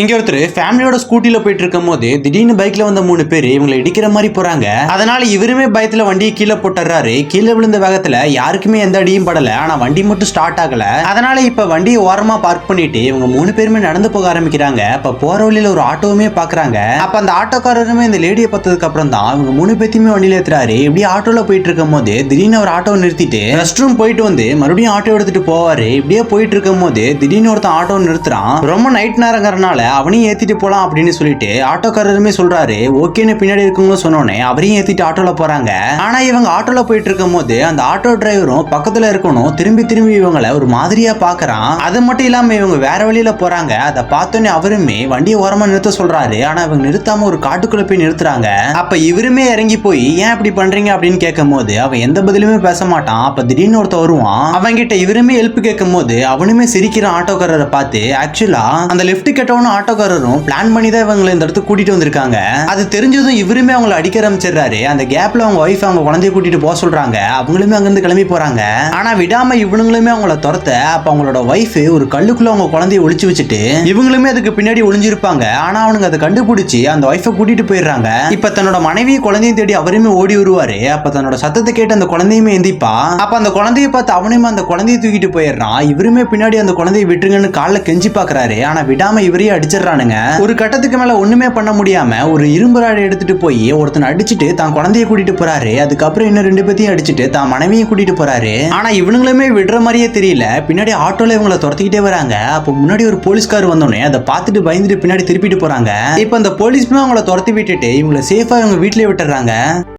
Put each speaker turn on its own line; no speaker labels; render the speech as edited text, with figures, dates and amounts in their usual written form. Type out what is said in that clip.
இங்க ஒருத்தர் ஃபேமிலியோட ஸ்கூட்டில போயிட்டு இருக்கும் போது திடீர்னு பைக்ல வந்த 3 பேர் இவங்களை இடிக்கிற மாதிரி போறாங்க. அதனால இவருமே பயத்துல வண்டியை கீழே போட்டுறாரு. கீழே விழுந்த வேகத்துல யாருக்குமே எந்த அடியும் படல. ஆனா வண்டி மட்டும் ஸ்டார்ட் ஆகல. அதனால இப்ப வண்டியை ஓரமா பார்க் பண்ணிட்டு இவங்க 3 பேருமே நடந்து போக ஆரம்பிக்கிறாங்க. அப்ப போற வழியில ஒரு ஆட்டோவுமே பாக்குறாங்க. அப்ப அந்த ஆட்டோக்காரருமே இந்த லேடியை பார்த்ததுக்கு அப்புறம் தான் இவங்க 3 பேத்தையுமே வண்டியில ஏத்துறாரு. இப்படி ஆட்டோல போயிட்டு இருக்கும் போது திடீர்னு ஒரு ஆட்டோ நிறுத்திட்டு ரெஸ்ட் ரூம் போயிட்டு வந்து மறுபடியும் ஆட்டோ எடுத்துட்டு போவாரு. இப்படியே போயிட்டு இருக்கும் போது திடீர்னு ஒருத்தன் ஆட்டோ நிறுத்துறான். ரொம்ப நைட் நேரங்கிறனால அவனையும் ஏத்திட்டு போலாம் அப்படின்னு சொல்லிட்டு ஆட்டோக்காரருமே சொல்றாரு. ஓகேன்னு பின்னாடி இருக்கவங்களும் சொன்னோன்னே அவரையும் ஏத்திட்டு ஆட்டோல போறாங்க. ஆனா இவங்க ஆட்டோல போயிட்டு இருக்கும் போது அந்த ஆட்டோ டிரைவரும் பக்கத்துல இருக்கணும் திரும்பி இவங்களை ஒரு மாதிரியா பாக்குறான். அது மட்டும் இல்லாம இவங்க வேற வழியில போறாங்க. அதை பார்த்தோன்னே அவருமே வண்டியை ஓரமா நிறுத்த சொல்றாரு. ஆனா இவங்க நிறுத்தாம ஒரு காட்டுக்குள்ள போய் நிறுத்துறாங்க. அப்ப இவருமே இறங்கி போய் ஏன் இப்படி பண்றீங்க அப்படின்னு கேட்கும் போது அவன் எந்த பதிலுமே பேச மாட்டான். அப்ப திடீர்னு ஒருத்த வருவான். அவங்க கிட்ட இவருமே ஹெல்ப் கேட்கும் போது அவனுமே சிரிக்கிறான் ஆட்டோக்காரரை பார்த்து. ஆக்சுவலா அந்த லிப்ட் கேட்டவனும் ஆட்டோக்காரரும் பிளான் பண்ணி தான் இவங்களை இந்த இடத்துக்கு கூட்டிட்டு வந்திருக்காங்க. அது தெரிஞ்சதும் இவருமே அவங்களை அடிக்க ஆரம்பிச்சிடுறாரு. அந்த கேப்ல அவங்க ஒய்ஃப் அவங்க குழந்தைய கூட்டிட்டு போக சொல்றாங்க. அவங்களுமே அங்கிருந்து கிளம்பி போறாங்க. ஆனா விடாம இவனுங்களுமே அவங்கள துரத்த அப்ப அவங்களோட ஒய்ஃப் ஒரு கல்லுக்குள்ள அவங்க குழந்தைய ஒளிச்சு வச்சுட்டு இவங்களுமே அதுக்கு பின்னாடி ஒளிஞ்சிருப்பாங்க. ஆனா அவனுங்க அதை கண்டுபிடிச்சு அந்த ஒய்ஃபை கூட்டிட்டு போயிடுறாங்க. இப்ப தன்னோட மனைவி குழந்தையும் தேடி அவருமே ஓடி வருவாரு. அப்ப தன்னோட சத்தத்தை கேட்டு அந்த குழந்தையுமே எந்திப்பா. அப்ப அந்த குழந்தைய பார்த்து அவனுமே அந்த குழந்தைய தூக்கிட்டு போயிடுறான். இவருமே பின்னாடி அந்த குழந்தைய விட்டுருங்கன்னு கால்ல கெஞ்சி பாக்குறாரு. ஆனா விடாம இவரையே அடிச்சிடறானுங்க. ஒரு கட்டத்துக்கு மேல ஒண்ணுமே பண்ண முடியாம ஒரு இரும்பு ராடை எடுத்துட்டு போய் ஒருத்தன் அடிச்சுட்டு தான் குழந்தைய கூட்டிட்டு போறாரு. அதுக்கப்புறம் இன்னும் 2 பேத்தையும் அடிச்சுட்டு தான் மனைவியை கூட்டிட்டு போறாரு. ஆனா இவனுங்களுமே விடுற மாதிரியே தெரியல. பின்னாடி ஆட்டோல இவங்களை துரத்திக்கிட்டே வராங்க. அப்ப முன்னாடி ஒரு போலீஸ்கார் வந்தோடனே அதை பார்த்துட்டு பயந்துட்டு பின்னாடி திருப்பிட்டு போறாங்க. இப்ப அந்த போலீஸ்மே அவங்கள துரத்தி விட்டுட்டு இவங்களை சேஃபா இவங்க வீட்லயே விட்டுறாங்க.